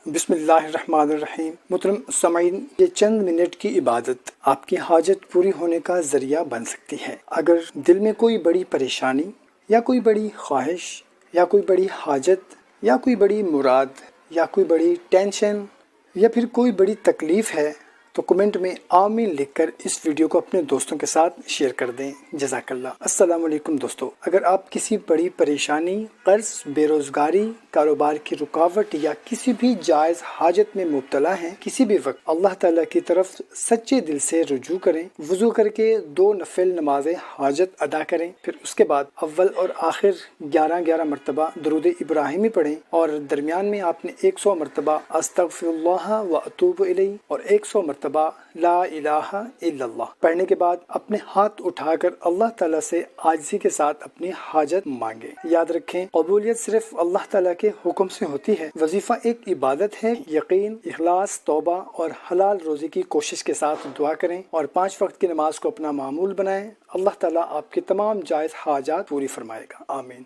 بسم اللہ الرحمن الرحیم۔ محترم سامعین، یہ چند منٹ کی عبادت آپ کی حاجت پوری ہونے کا ذریعہ بن سکتی ہے۔ اگر دل میں کوئی بڑی پریشانی یا کوئی بڑی خواہش یا کوئی بڑی حاجت یا کوئی بڑی مراد یا کوئی بڑی ٹینشن یا پھر کوئی بڑی تکلیف ہے تو کمنٹ میں آمین لکھ کر اس ویڈیو کو اپنے دوستوں کے ساتھ شیئر کر دیں۔ جزاک اللہ۔ السلام علیکم دوستو، اگر آپ کسی بڑی پریشانی، قرض، بے روزگاری، کاروبار کی رکاوٹ یا کسی بھی جائز حاجت میں مبتلا ہیں، کسی بھی وقت اللہ تعالیٰ کی طرف سچے دل سے رجوع کریں، وضو کر کے 2 نفل نماز حاجت ادا کریں، پھر اس کے بعد اول اور آخر 11 مرتبہ درود ابراہیمی پڑھیں اور درمیان میں آپ نے 100 مرتبہ استغفر اللہ و اتوب الیہ اور 100 مرتبہ لا الہ الا اللہ پڑھنے کے بعد اپنے ہاتھ اٹھا کر اللہ تعالیٰ سے عاجزی کے ساتھ اپنی حاجت مانگیں۔ یاد رکھیں، قبولیت صرف اللہ تعالیٰ کے حکم سے ہوتی ہے۔ وظیفہ ایک عبادت ہے۔ یقین، اخلاص، توبہ اور حلال روزی کی کوشش کے ساتھ دعا کریں اور 5 وقت کی نماز کو اپنا معمول بنائیں۔ اللہ تعالیٰ آپ کے تمام جائز حاجات پوری فرمائے گا۔ آمین۔